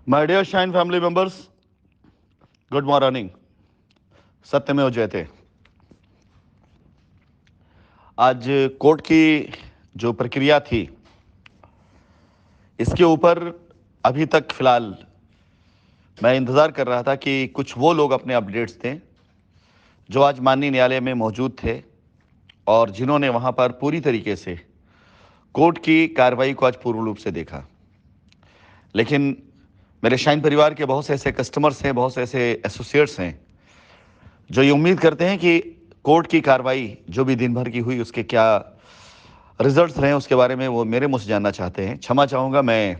My dear shine family members, good morning. सत्यमेव जयते। आज कोर्ट की जो प्रक्रिया थी, इसके ऊपर अभी तक फिलहाल मैं इंतज़ार कर रहा था कि कुछ वो लोग अपने अपडेट्स दें जो आज माननीय न्यायालय में मौजूद थे और जिन्होंने वहाँ पर पूरी तरीके से कोर्ट की कार्रवाई को आज पूर्ण रूप से देखा। लेकिन मेरे शाइन परिवार के बहुत से ऐसे कस्टमर्स हैं, बहुत से ऐसे एसोसिएट्स हैं जो ये उम्मीद करते हैं कि कोर्ट की कार्रवाई जो भी दिन भर की हुई उसके क्या रिजल्ट्स रहे उसके बारे में वो मेरे मुझसे जानना चाहते हैं। क्षमा चाहूँगा, मैं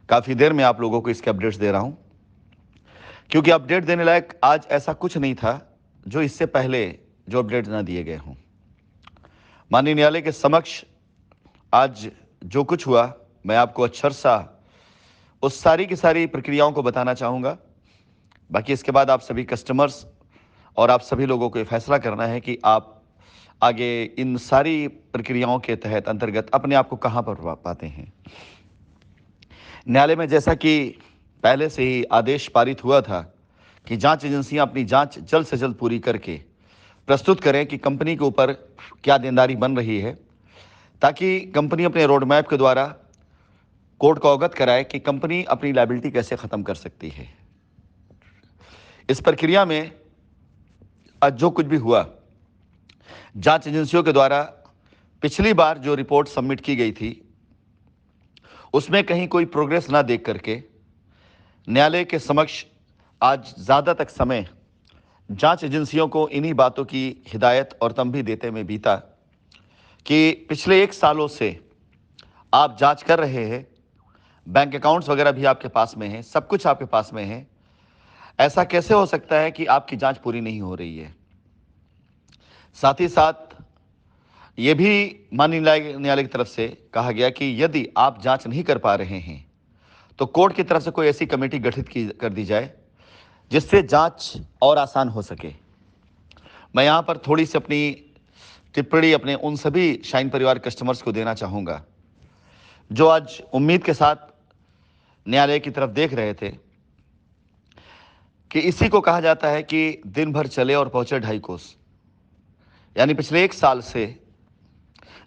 काफ़ी देर में आप लोगों को इसके अपडेट्स दे रहा हूँ, क्योंकि अपडेट देने लायक आज ऐसा कुछ नहीं था जो इससे पहले जो अपडेट ना दिए गए हों। माननीय न्यायालय के समक्ष आज जो कुछ हुआ, मैं आपको अक्षर सा उस सारी की सारी प्रक्रियाओं को बताना चाहूँगा। बाकी इसके बाद आप सभी कस्टमर्स और आप सभी लोगों को ये फैसला करना है कि आप आगे इन सारी प्रक्रियाओं के तहत अंतर्गत अपने आप को कहाँ पर पाते हैं। न्यायालय में जैसा कि पहले से ही आदेश पारित हुआ था कि जांच एजेंसियां अपनी जांच जल्द से जल्द पूरी करके प्रस्तुत करें कि कंपनी के ऊपर क्या देनदारी बन रही है, ताकि कंपनी अपने रोड मैप के द्वारा कोर्ट को अवगत कराए कि कंपनी अपनी लायबिलिटी कैसे ख़त्म कर सकती है। इस प्रक्रिया में आज जो कुछ भी हुआ, जांच एजेंसियों के द्वारा पिछली बार जो रिपोर्ट सबमिट की गई थी उसमें कहीं कोई प्रोग्रेस ना देख करके न्यायालय के समक्ष आज ज़्यादा तक समय जांच एजेंसियों को इन्हीं बातों की हिदायत और तंबीह देते में बीता कि पिछले 1 सालों से आप जांच कर रहे हैं, बैंक अकाउंट्स वगैरह भी आपके पास में हैं, सब कुछ आपके पास में है। ऐसा कैसे हो सकता है कि आपकी जांच पूरी नहीं हो रही है। साथ ही साथ ये भी माननीय न्यायालय की तरफ से कहा गया कि यदि आप जांच नहीं कर पा रहे हैं तो कोर्ट की तरफ से कोई ऐसी कमेटी गठित कर दी जाए जिससे जांच और आसान हो सके। मैं यहाँ पर थोड़ी सी अपनी टिप्पणी अपने उन सभी शाइन परिवार कस्टमर्स को देना चाहूँगा जो आज उम्मीद के साथ न्यायालय की तरफ देख रहे थे कि इसी को कहा जाता है कि दिन भर चले और पहुँचे 2.5 कोस। यानी पिछले 1 साल से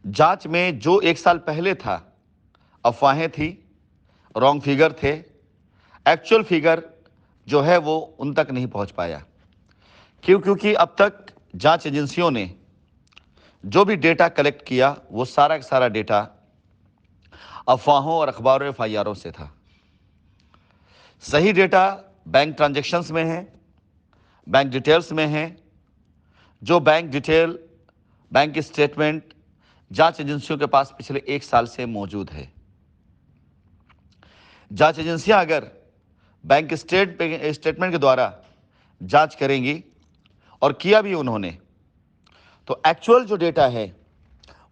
जांच में जो 1 साल पहले था, अफवाहें थी, रॉन्ग फिगर थे, एक्चुअल फिगर जो है वो उन तक नहीं पहुंच पाया। क्योंकि अब तक जांच एजेंसियों ने जो भी डेटा कलेक्ट किया वो सारा का सारा डेटा अफवाहों और अखबारों एफआईआरों से था। सही डेटा बैंक ट्रांजैक्शंस में है, बैंक डिटेल्स में है। जो बैंक डिटेल, बैंक स्टेटमेंट जांच एजेंसियों के पास पिछले 1 साल से मौजूद है। जांच एजेंसियां अगर बैंक स्टेटमेंट के द्वारा जांच करेंगी और किया भी उन्होंने, तो एक्चुअल जो डेटा है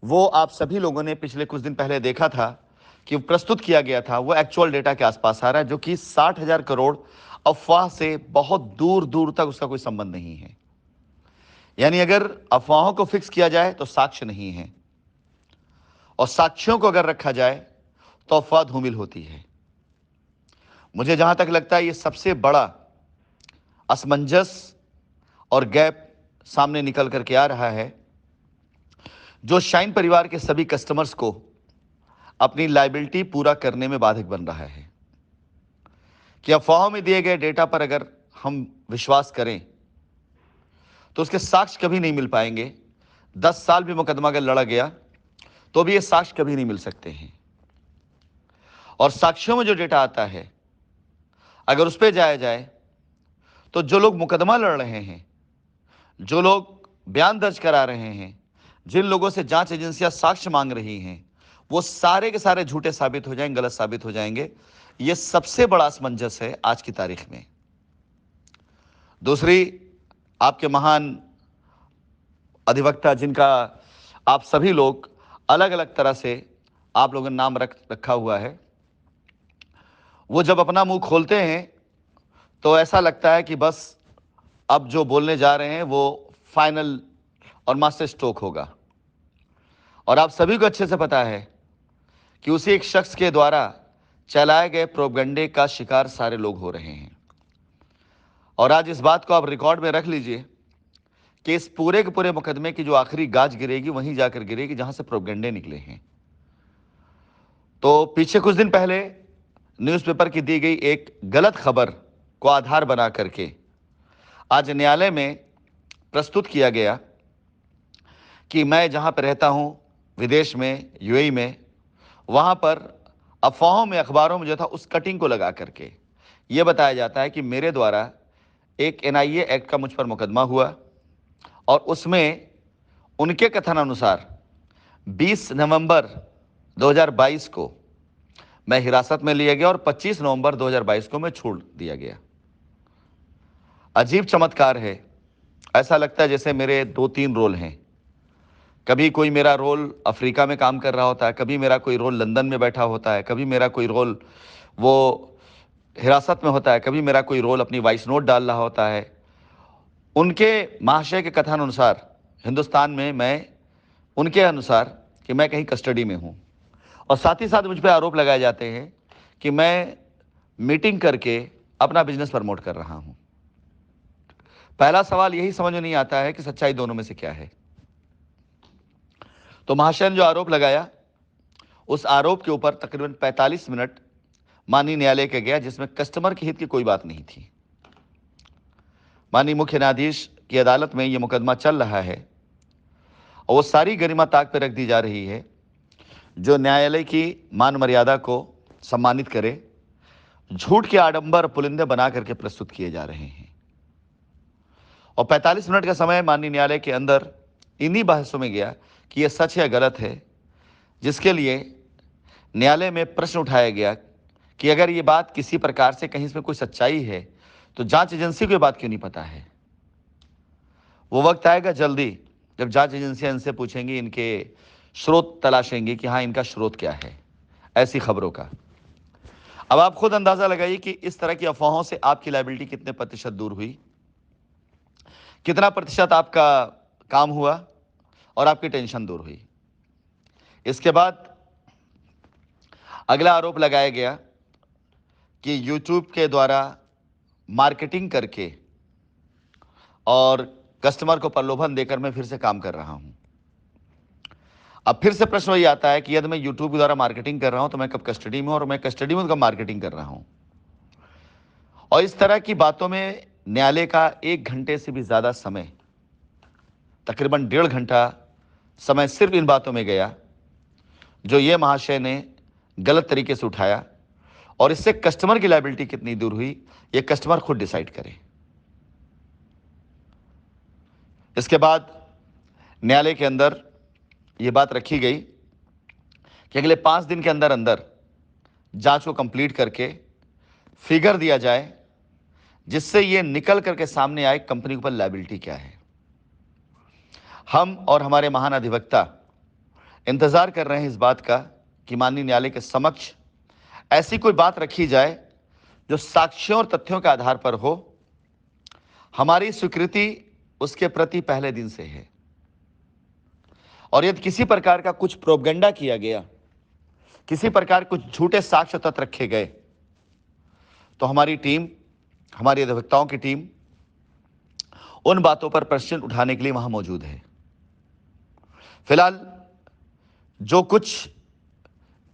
वो आप सभी लोगों ने पिछले कुछ दिन पहले देखा था कि प्रस्तुत किया गया था, वो एक्चुअल डेटा के आसपास आ रहा है, जो कि 60,000 करोड़ अफवाह से बहुत दूर दूर तक उसका कोई संबंध नहीं है। यानी अगर अफवाहों को फिक्स किया जाए तो साक्ष्य नहीं है, और साक्ष्यों को अगर रखा जाए तो अफवाह धूमिल होती है। मुझे जहां तक लगता है ये सबसे बड़ा असमंजस और गैप सामने निकल करके आ रहा है, जो शाइन परिवार के सभी कस्टमर्स को अपनी लायबिलिटी पूरा करने में बाधक बन रहा है। कि अफवाहों में दिए गए डेटा पर अगर हम विश्वास करें तो उसके साक्ष्य कभी नहीं मिल पाएंगे। 10 साल भी मुकदमा अगर लड़ा गया तो भी ये साक्ष्य कभी नहीं मिल सकते हैं। और साक्ष्यों में जो डेटा आता है, अगर उस पर जाया जाए तो जो लोग मुकदमा लड़ रहे हैं, जो लोग बयान दर्ज करा रहे हैं, जिन लोगों से जांच एजेंसियां साक्ष्य मांग रही हैं, वो सारे के सारे झूठे साबित हो जाएंगे, गलत साबित हो जाएंगे। ये सबसे बड़ा असमंजस है आज की तारीख में। दूसरी, आपके महान अधिवक्ता जिनका आप सभी लोग अलग अलग तरह से आप लोगों ने नाम रखा हुआ है, वो जब अपना मुंह खोलते हैं तो ऐसा लगता है कि बस अब जो बोलने जा रहे हैं वो फाइनल और मास्टर स्ट्रोक होगा। और आप सभी को अच्छे से पता है कि उसी एक शख्स के द्वारा चलाए गए प्रोपगंडे का शिकार सारे लोग हो रहे हैं। और आज इस बात को आप रिकॉर्ड में रख लीजिए कि इस पूरे के पूरे मुकदमे की जो आखिरी गाज गिरेगी वहीं जाकर गिरेगी जहां से प्रोपगंडे निकले हैं। तो पीछे कुछ दिन पहले न्यूज़पेपर की दी गई एक गलत खबर को आधार बना करके आज न्यायालय में प्रस्तुत किया गया कि मैं जहां पर रहता हूं विदेश में, यूएई में, वहां पर अफवाहों में, अखबारों में जो था उस कटिंग को लगा करके यह बताया जाता है कि मेरे द्वारा एक एनआईए एक्ट का मुझ पर मुकदमा हुआ और उसमें उनके कथन अनुसार 20 नवंबर 2022 को मैं हिरासत में लिया गया और 25 नवंबर 2022 को मैं छोड़ दिया गया। अजीब चमत्कार है। ऐसा लगता है जैसे मेरे 2-3 रोल हैं। कभी कोई मेरा रोल अफ्रीका में काम कर रहा होता है, कभी मेरा कोई रोल लंदन में बैठा होता है, कभी मेरा कोई रोल वो हिरासत में होता है, कभी मेरा कोई रोल अपनी वॉइस नोट डाल रहा होता है। उनके महाशय के कथन अनुसार हिंदुस्तान में मैं उनके अनुसार कि मैं कहीं कस्टडी में हूं और साथ ही साथ मुझ पर आरोप लगाए जाते हैं कि मैं मीटिंग करके अपना बिजनेस प्रमोट कर रहा हूं। पहला सवाल यही समझ में नहीं आता है कि सच्चाई दोनों में से क्या है। तो महाशय ने जो आरोप लगाया उस आरोप के ऊपर तकरीबन 45 मिनट माननीय न्यायालय के गया, जिसमें कस्टमर के हित की कोई बात नहीं थी। माननीय मुख्य न्यायाधीश की अदालत में यह मुकदमा चल रहा है और वो सारी गरिमा ताक पर रख दी जा रही है जो न्यायालय की मान मर्यादा को सम्मानित करे, झूठ के आडंबर पुलिंदे बना करके प्रस्तुत किए जा रहे हैं। और 45 मिनट का समय माननीय न्यायालय के अंदर इन्हीं बहसों में गया कि यह सच है गलत है, जिसके लिए न्यायालय में प्रश्न उठाया गया कि अगर ये बात किसी प्रकार से कहीं इसमें कोई सच्चाई है तो जांच एजेंसी को ये बात क्यों नहीं पता है। वो वक्त आएगा जल्दी जब जांच एजेंसियां इनसे पूछेंगी, इनके स्रोत तलाशेंगी कि हाँ इनका स्रोत क्या है ऐसी खबरों का। अब आप खुद अंदाजा लगाइए कि इस तरह की अफवाहों से आपकी लायबिलिटी कितने प्रतिशत दूर हुई, कितना प्रतिशत आपका काम हुआ और आपकी टेंशन दूर हुई। इसके बाद अगला आरोप लगाया गया कि YouTube के द्वारा मार्केटिंग करके और कस्टमर को प्रलोभन देकर मैं फिर से काम कर रहा हूं। अब फिर से प्रश्न वही आता है कि यदि मैं YouTube के द्वारा मार्केटिंग कर रहा हूं तो मैं कब कस्टडी में हूं और मैं कस्टडी में कब मार्केटिंग कर रहा हूं। और इस तरह की बातों में न्यायालय का 1 घंटे से भी ज्यादा समय, तकरीबन 1.5 घंटा समय सिर्फ इन बातों में गया जो ये महाशय ने गलत तरीके से उठाया। और इससे कस्टमर की लायबिलिटी कितनी दूर हुई ये कस्टमर खुद डिसाइड करे। इसके बाद न्यायालय के अंदर यह बात रखी गई कि अगले 5 दिन के अंदर अंदर जांच को कंप्लीट करके फिगर दिया जाए जिससे यह निकल करके सामने आए कंपनी के ऊपर लायबिलिटी क्या है। हम और हमारे महान अधिवक्ता इंतजार कर रहे हैं इस बात का कि माननीय न्यायालय के समक्ष ऐसी कोई बात रखी जाए जो साक्ष्यों और तथ्यों के आधार पर हो। हमारी स्वीकृति उसके प्रति पहले दिन से है और यदि किसी प्रकार का कुछ प्रोपगंडा किया गया, किसी प्रकार कुछ झूठे साक्ष्य तथ्य रखे गए तो हमारी टीम, हमारी अधिवक्ताओं की टीम उन बातों पर प्रश्न उठाने के लिए वहां मौजूद है। फिलहाल जो कुछ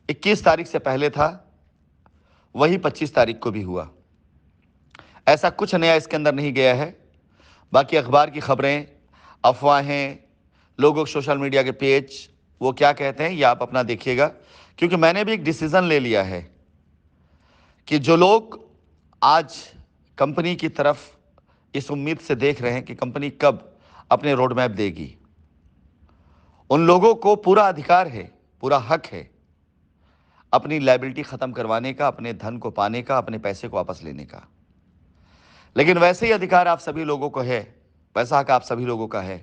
21 तारीख से पहले था वही 25 तारीख को भी हुआ। ऐसा कुछ नया इसके अंदर नहीं गया है। बाकी अखबार की खबरें, अफवाहें, लोगों सोशल मीडिया के पेज वो क्या कहते हैं ये आप अपना देखिएगा, क्योंकि मैंने भी एक डिसीजन ले लिया है कि जो लोग आज कंपनी की तरफ इस उम्मीद से देख रहे हैं कि कंपनी कब अपने रोड मैप देगी, उन लोगों को पूरा अधिकार है, पूरा हक है अपनी लायबिलिटी खत्म करवाने का, अपने धन को पाने का, अपने पैसे को वापस लेने का। लेकिन वैसे ही अधिकार आप सभी लोगों को है, वैसा हक आप सभी लोगों का है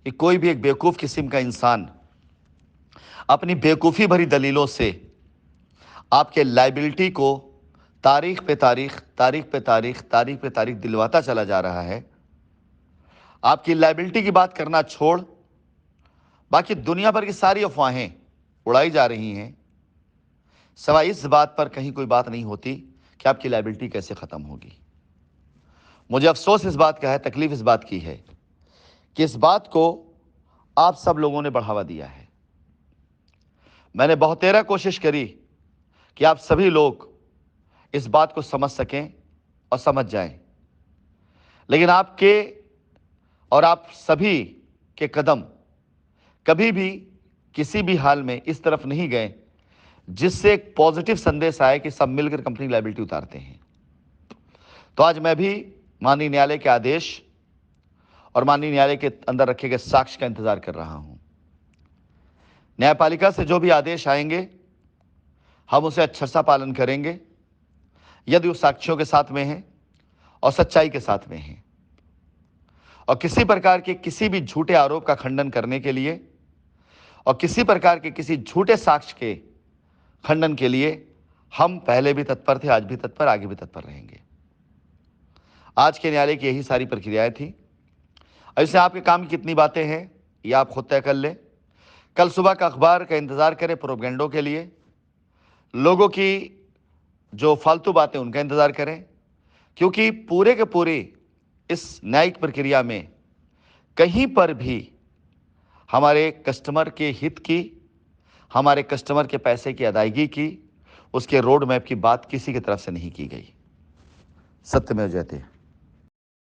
कि कोई भी एक बेवकूफ किस्म का इंसान अपनी बेवकूफ़ी भरी दलीलों से आपके लायबिलिटी को तारीख पे तारीख, तारीख पे तारीख, तारीख पे तारीख दिलवाता चला जा रहा है। आपकी लायबिलिटी की बात करना छोड़ बाकी दुनिया भर की सारी अफवाहें उड़ाई जा रही हैं सवाई इस बात पर कहीं कोई बात नहीं होती कि आपकी लायबिलिटी कैसे खत्म होगी। मुझे अफसोस इस बात का है, तकलीफ इस बात की है कि इस बात को आप सब लोगों ने बढ़ावा दिया है। मैंने बहुतेरा कोशिश करी कि आप सभी लोग इस बात को समझ सकें और समझ जाएं, लेकिन आपके और आप सभी के कदम कभी भी किसी भी हाल में इस तरफ नहीं गए जिससे एक पॉजिटिव संदेश आए कि सब मिलकर कंपनी लायबिलिटी उतारते हैं। तो आज मैं भी माननीय न्यायालय के आदेश और माननीय न्यायालय के अंदर रखे गए साक्ष्य का इंतजार कर रहा हूं। न्यायपालिका से जो भी आदेश आएंगे हम उसे अक्षरशः पालन करेंगे, यदि वो साक्ष्यों के साथ में है और सच्चाई के साथ में है। और किसी प्रकार के किसी भी झूठे आरोप का खंडन करने के लिए और किसी प्रकार के किसी झूठे साक्ष्य के खंडन के लिए हम पहले भी तत्पर थे, आज भी तत्पर, आगे भी तत्पर रहेंगे। आज के न्यायालय की यही सारी प्रक्रियाएं थी। ऐसे आपके काम की कितनी बातें हैं ये आप खुद तय कर लें। कल सुबह का अखबार का इंतजार करें प्रोपेगेंडों के लिए, लोगों की जो फालतू बातें उनका इंतजार करें, क्योंकि पूरे के पूरे इस न्यायिक प्रक्रिया में कहीं पर भी हमारे कस्टमर के हित की, हमारे कस्टमर के पैसे की अदायगी की, उसके रोड मैप की बात किसी की तरफ से नहीं की गई। सत्यमेव जयते।